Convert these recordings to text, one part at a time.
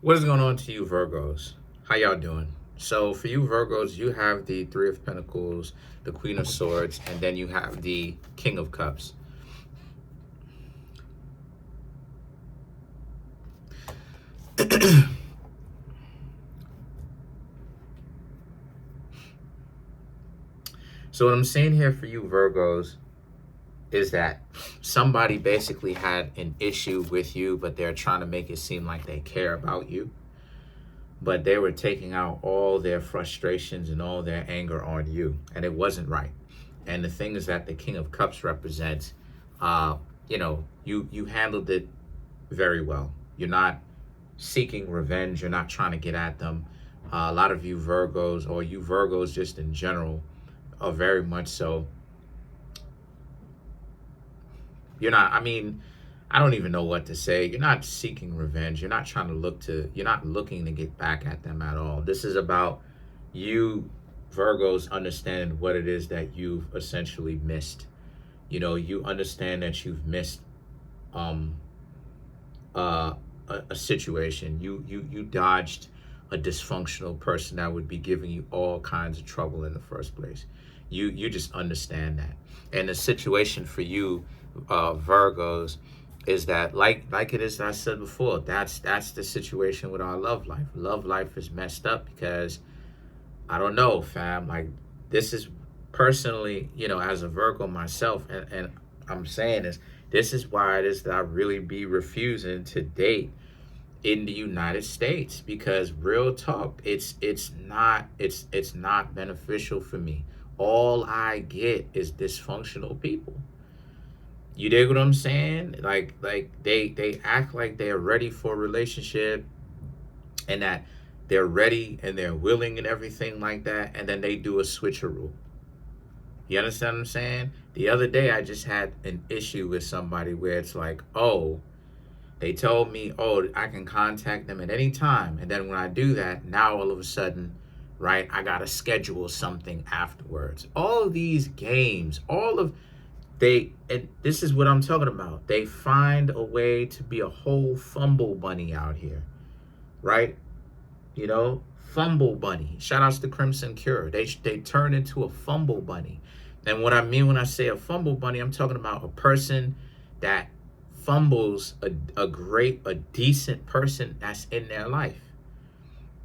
What is going on to you, Virgos? How y'all doing? So for you, Virgos, you have the Three of Pentacles, the Queen of Swords, and then you have the King of Cups. So what I'm saying here for you, Virgos, is that somebody basically had an issue with you, but they're trying to make it seem like they care about you. But they were taking out all their frustrations and all their anger on you, and it wasn't right. And the thing is that the King of Cups represents, you handled it very well. You're not seeking revenge. You're not trying to get at them. A lot of you Virgos, or you Virgos just in general, are very much so. You're not, I don't even know what to say. You're not seeking revenge. You're not you're not looking to get back at them at all. This is about you Virgos understand what it is that you've essentially missed. You understand that you've missed a situation. You dodged a dysfunctional person that would be giving you all kinds of trouble in the first place. You just understand that. And the situation for you, Virgos, is that like it is I said before, that's the situation with our love life. Love life is messed up because I don't know, fam. Like, this is personally, as a Virgo myself, and I'm saying this is why it is that I really be refusing to date in the United States, because real talk, it's not beneficial for me. All I get is dysfunctional people. You dig what I'm saying? Like they act like they're ready for a relationship, and that they're ready and they're willing and everything like that, and then they do a switcheroo. You understand what I'm saying? The other day I just had an issue with somebody where it's like, oh, they told me, oh, I can contact them at any time. And then when I do that, now all of a sudden, right, I got to schedule something afterwards. All of these games, and this is what I'm talking about. They find a way to be a whole fumble bunny out here, right? Fumble bunny. Shout outs to Crimson Cure. They turn into a fumble bunny. And what I mean when I say a fumble bunny, I'm talking about a person that fumbles a decent person that's in their life.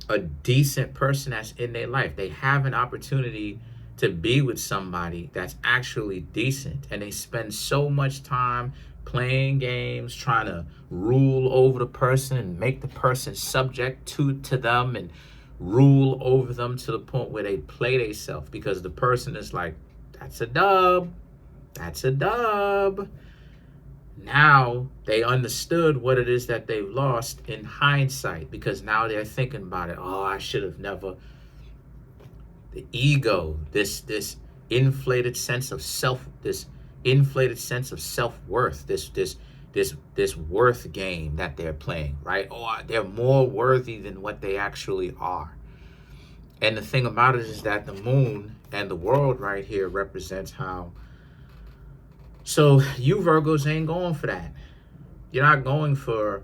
A decent person that's in their life. They have an opportunity to be with somebody that's actually decent, and they spend so much time playing games, trying to rule over the person and make the person subject to them and rule over them to the point where they play themselves, because the person is like, that's a dub. That's a dub. Now they understood what it is that they've lost in hindsight, because now they're thinking about it. Oh, I should have never. The ego, this inflated sense of self, this inflated sense of self-worth, this worth game that they're playing, right? Oh, they're more worthy than what they actually are. And the thing about it is that the moon and the world right here represents how. So you Virgos ain't going for that. You're not going for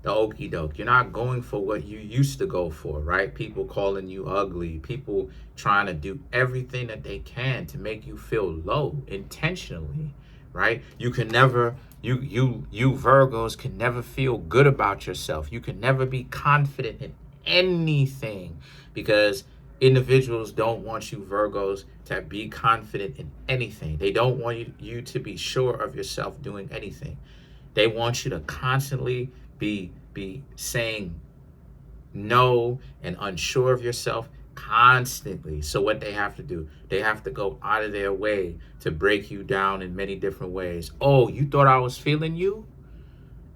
the okie doke. You're not going for what you used to go for, right? People calling you ugly, people trying to do everything that they can to make you feel low intentionally, right? You can never, you Virgos can never feel good about yourself. You can never be confident in anything, because individuals don't want you Virgos to be confident in anything. They don't want you to be sure of yourself doing anything. They want you to constantly be saying no and unsure of yourself constantly. So what they have to do, they have to go out of their way to break you down in many different ways. Oh, you thought I was feeling you?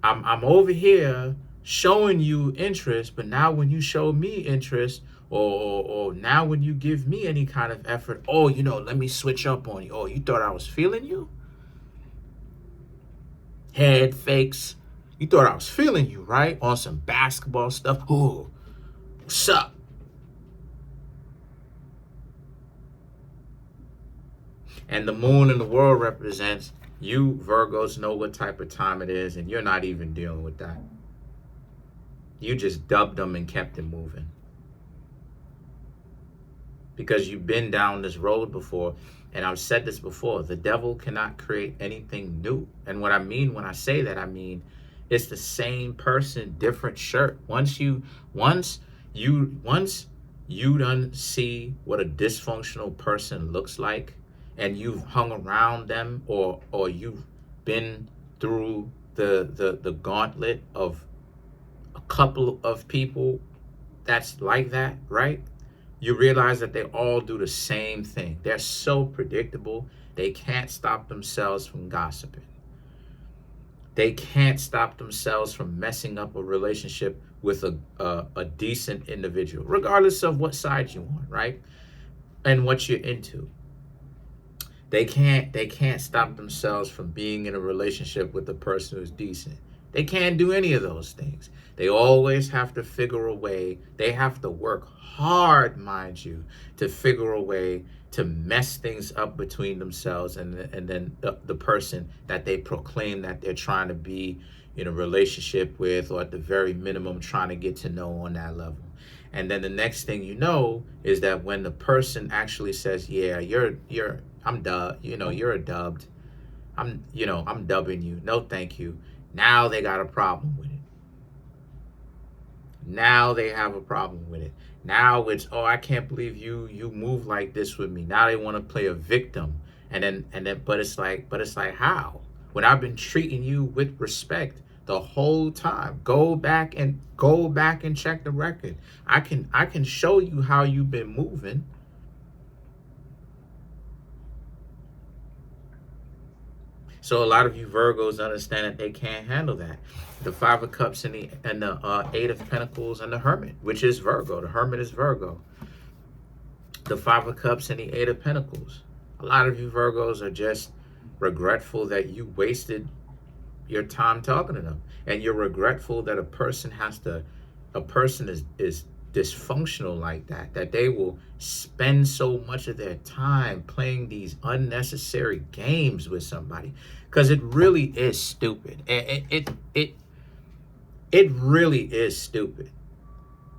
I'm over here showing you interest, but now when you show me interest, or now when you give me any kind of effort, oh, let me switch up on you. Oh, you thought I was feeling you? Head fakes. You thought I was feeling you, right? On some basketball stuff. Ooh, what's up? And the moon and the world represents you Virgos know what type of time it is, and you're not even dealing with that. You just dubbed them and kept it moving. Because you've been down this road before, and I've said this before, the devil cannot create anything new. And what I mean when I say that, I mean it's the same person, different shirt. Once you done see what a dysfunctional person looks like, and you've hung around them, or you've been through the gauntlet of a couple of people that's like that, right? You realize that they all do the same thing. They're so predictable. They can't stop themselves from gossiping. They can't stop themselves from messing up a relationship with a decent individual, regardless of what side you're on, right? And what you're into. They can't stop themselves from being in a relationship with a person who's decent. They can't do any of those things. They always have to figure a way. They have to work hard, mind you, to figure a way to mess things up between themselves and then the person that they proclaim that they're trying to be in a relationship with, or at the very minimum trying to get to know on that level. And then the next thing you know is that when the person actually says, yeah, I'm dubbed, you're a dubbed. I'm dubbing you. No, thank you. Now they got a problem with it. Now they have a problem with it. Now it's, oh, I can't believe you move like this with me. Now they want to play a victim. And then but it's like how? When I've been treating you with respect the whole time. Go back and check the record. I can show you how you've been moving. So a lot of you Virgos understand that they can't handle that. The Five of Cups and the Eight of Pentacles and the Hermit, which is Virgo. The Hermit is Virgo. The Five of Cups and the Eight of Pentacles. A lot of you Virgos are just regretful that you wasted your time talking to them, and you're regretful that a person is dysfunctional like that they will spend so much of their time playing these unnecessary games with somebody, because it really is stupid. It really is stupid.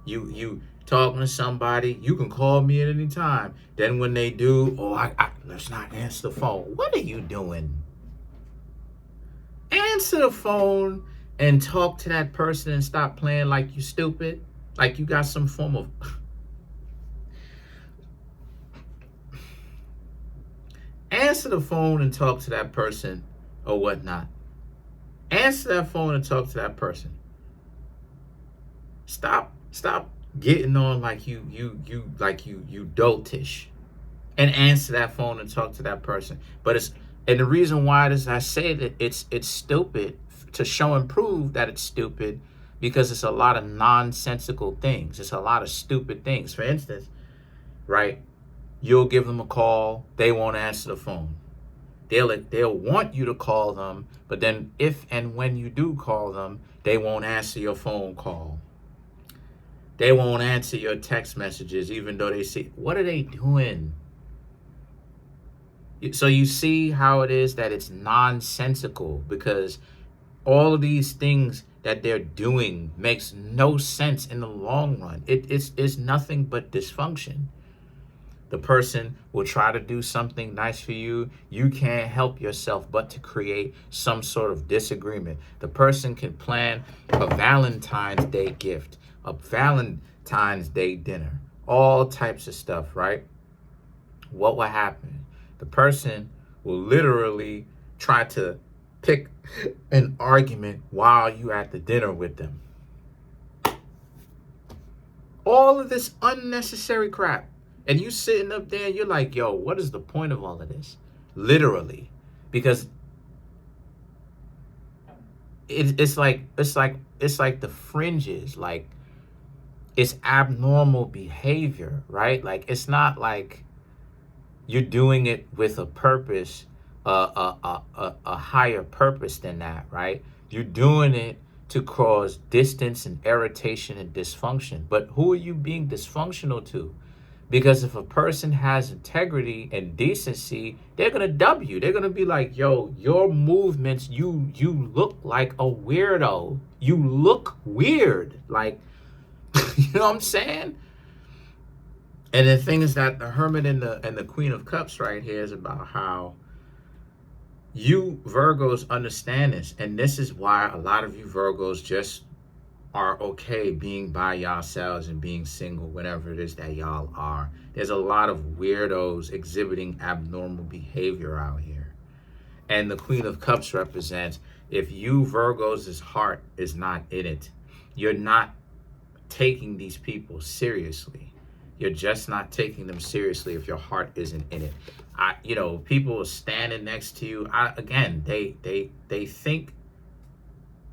You talking to somebody, you can call me at any time. Then when they do, let's not answer the phone. What are you doing? Answer the phone and talk to that person and stop playing like you stupid. Like you got some form of... Answer the phone and talk to that person or whatnot. Answer that phone and talk to that person. Stop getting on like you doltish, and answer that phone and talk to that person. And the reason why I say that it's stupid, to show and prove that it's stupid, because it's a lot of nonsensical things. It's a lot of stupid things. For instance, right? You'll give them a call, they won't answer the phone. They'll want you to call them, but then if and when you do call them, they won't answer your phone call. They won't answer your text messages, even though they see. What are they doing? So you see how it is that it's nonsensical, because all of these things that they're doing makes no sense in the long run. It's nothing but dysfunction. The person will try to do something nice for you. You can't help yourself but to create some sort of disagreement. The person can plan a Valentine's Day gift, a Valentine's Day dinner, all types of stuff, right? What will happen? The person will literally try to pick an argument while you at the dinner with them. All of this unnecessary crap. And you sitting up there and you're like, yo, what is the point of all of this? Literally. Because it's like the fringes, like it's abnormal behavior, right? Like it's not like you're doing it with a purpose, a higher purpose than that, right? You're doing it to cause distance and irritation and dysfunction. But who are you being dysfunctional to? Because if a person has integrity and decency, they're gonna dub you. They're gonna be like, yo, your movements, you look like a weirdo. You look weird. Like, you know what I'm saying? And the thing is that the Hermit and the Queen of Cups right here is about how you Virgos understand this. And this is why a lot of you Virgos just are okay being by yourselves and being single, whatever it is that y'all are. There's a lot of weirdos exhibiting abnormal behavior out here. And the Queen of Cups represents, if you Virgos' heart is not in it, you're not taking these people seriously. You're just not taking them seriously if your heart isn't in it. People are standing next to you.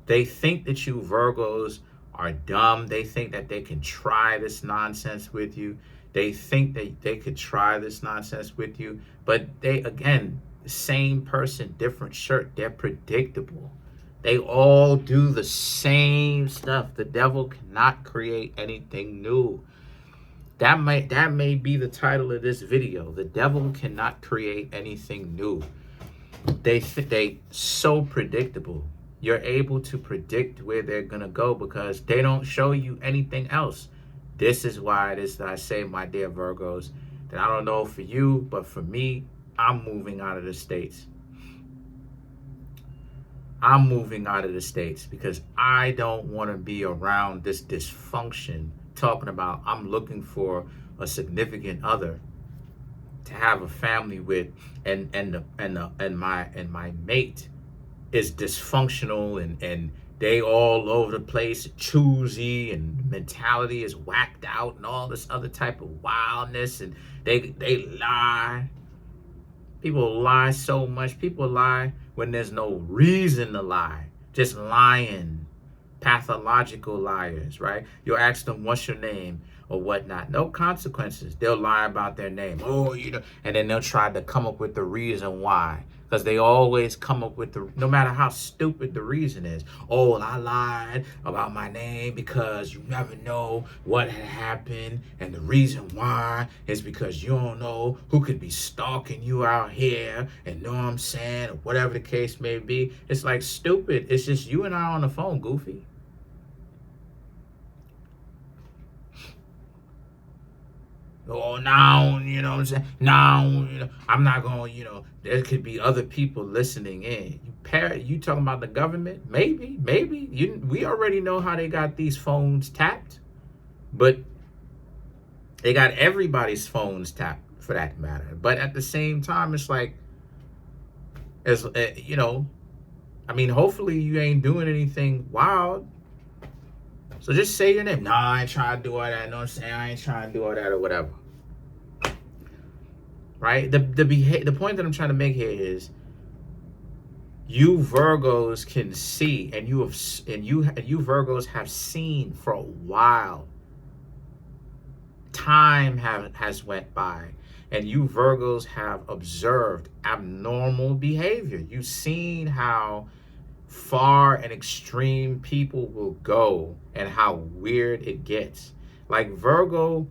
They think that you Virgos are dumb. They think that they can try this nonsense with you. They think that they could try this nonsense with you. But same person, different shirt. They're predictable. They all do the same stuff. The devil cannot create anything new. That may be the title of this video. The devil cannot create anything new. They so predictable. You're able to predict where they're going to go because they don't show you anything else. This is why it is that I say, my dear Virgos, that I don't know for you, but for me, I'm moving out of the States. I'm moving out of the States because I don't want to be around this dysfunction talking about I'm looking for a significant other to have a family with, and my mate is dysfunctional and they all over the place, choosy, and mentality is whacked out and all this other type of wildness, and they lie. People lie so much. People lie when there's no reason to lie. Just lying. Pathological liars, right? You'll ask them, what's your name or whatnot. No consequences. They'll lie about their name. And then they'll try to come up with the reason why. Because they always come up with no matter how stupid the reason is. Oh, well, I lied about my name because you never know what had happened. And the reason why is because you don't know who could be stalking you out here. And know what I'm saying? Or whatever the case may be. It's like stupid. It's just you and I on the phone, goofy. Oh, now, you know what I'm saying? Now, I'm not going, there could be other people listening in. You talking about the government? Maybe. We already know how they got these phones tapped. But they got everybody's phones tapped, for that matter. But at the same time, it's like, hopefully you ain't doing anything wild. So just say your name. Nah, I ain't trying to do all that. You know what I'm saying? I ain't trying to do all that or whatever. Right? The point that I'm trying to make here is you Virgos can see, and you Virgos have seen for a while. Time has went by, and you Virgos have observed abnormal behavior. You've seen how far and extreme people will go and how weird it gets. Like Virgos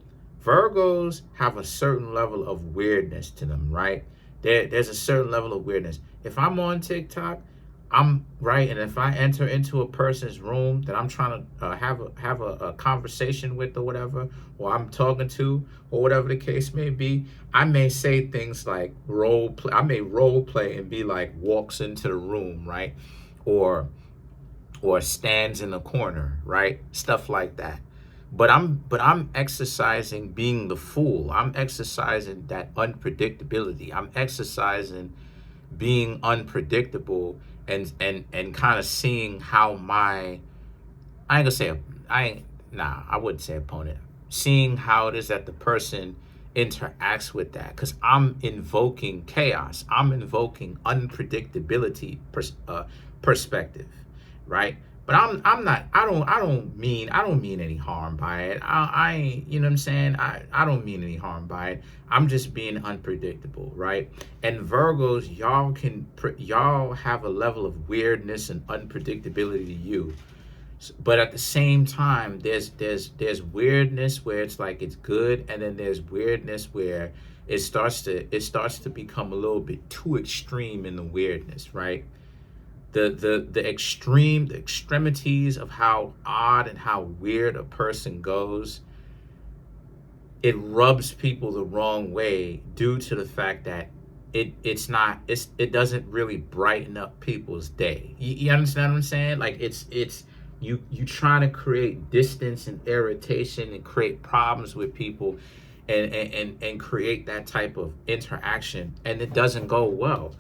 have a certain level of weirdness to them, right? There's a certain level of weirdness. If I'm on TikTok, I'm right, and if I enter into a person's room that I'm trying to have a conversation with or whatever, or I'm talking to, or whatever the case may be, I may say things like role play. I may role play and be like walks into the room, right? Or stands in the corner, right? Stuff like that. But I'm exercising being the fool. I'm exercising that unpredictability. I'm exercising being unpredictable and kind of seeing how I wouldn't say opponent. Seeing how it is that the person interacts with that, because I'm invoking chaos. I'm invoking unpredictability perspective, right? But I don't mean any harm by it. I ain't, you know what I'm saying? I don't mean any harm by it. I'm just being unpredictable, right? And Virgos, y'all have a level of weirdness and unpredictability to you But at the same time, there's weirdness where it's like it's good, and then there's weirdness where it starts to become a little bit too extreme in the weirdness, right? The extremities of how odd and how weird a person goes, it rubs people the wrong way due to the fact that it doesn't really brighten up people's day. You understand what I'm saying? Like it's you trying to create distance and irritation and create problems with people, and create that type of interaction, and it doesn't go well.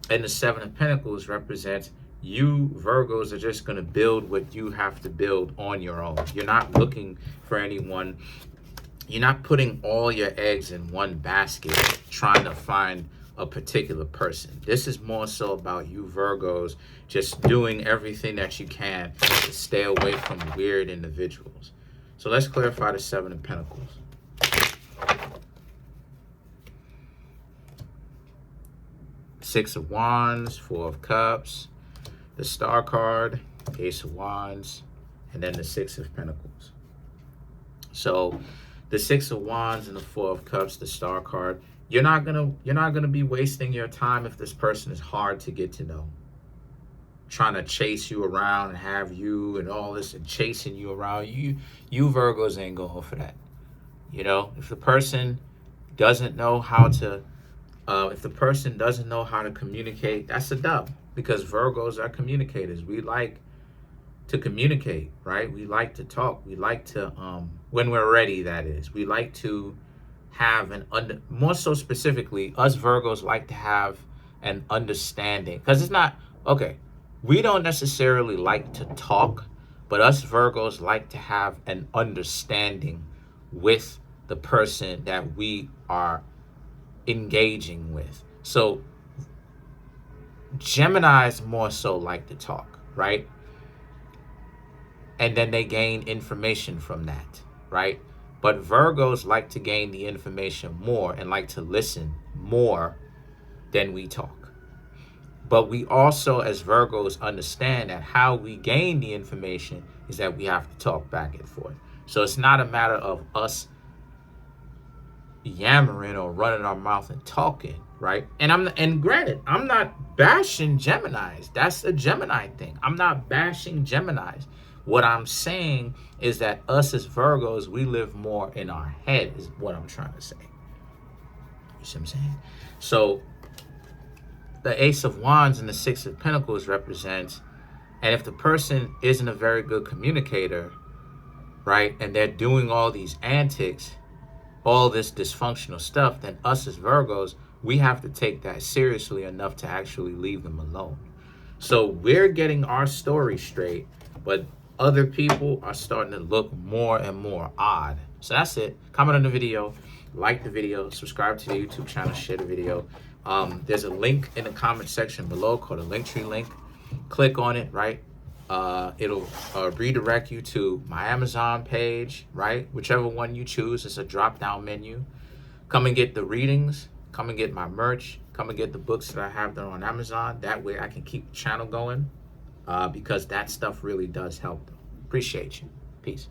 And the Seven of Pentacles represents you Virgos are just going to build what you have to build on your own. You're not looking for anyone. You're not putting all your eggs in one basket trying to find a particular person. This is more so about you Virgos just doing everything that you can to stay away from weird individuals. So let's clarify the Seven of Pentacles. Six of Wands, Four of Cups, the Star card, Ace of Wands, and then the Six of Pentacles. So the Six of Wands and the Four of Cups, the Star card, you're not gonna be wasting your time if this person is hard to get to know, trying to chase you around and have you and all this and chasing you around. You Virgos ain't going for that. You know, if the person doesn't know how to communicate, that's a dub, because Virgos are communicators. We like to communicate, right? We like to talk. We like to, when we're ready, that is. We like to have more so specifically, us Virgos like to have an understanding. Because it's not, okay, we don't necessarily like to talk, but us Virgos like to have an understanding with the person that we are engaging with. So Geminis more so like to talk, right? And then they gain information from that, right? But Virgos like to gain the information more and like to listen more than we talk. But we also, as Virgos, understand that how we gain the information is that we have to talk back and forth. So it's not a matter of us yammering or running our mouth and talking, right? And granted, I'm not bashing Geminis. That's a Gemini thing. I'm not bashing Geminis. What I'm saying is that us as Virgos, we live more in our head, is what I'm trying to say. You see what I'm saying? So the Ace of Wands and the Six of Pentacles represents, and if the person isn't a very good communicator, right, and they're doing all these antics, all this dysfunctional stuff, then us as Virgos, we have to take that seriously enough to actually leave them alone. So we're getting our story straight, but other people are starting to look more and more odd. So that's it. Comment on the video, like the video, subscribe to the YouTube channel, share the video. There's a link in the comment section below called a Linktree link. Click on it, right? It'll redirect you to my Amazon page, right? Whichever one you choose, it's a drop-down menu. Come and get the readings. Come and get my merch. Come and get the books that I have there on Amazon. That way I can keep the channel going, because that stuff really does help. Appreciate you. Peace.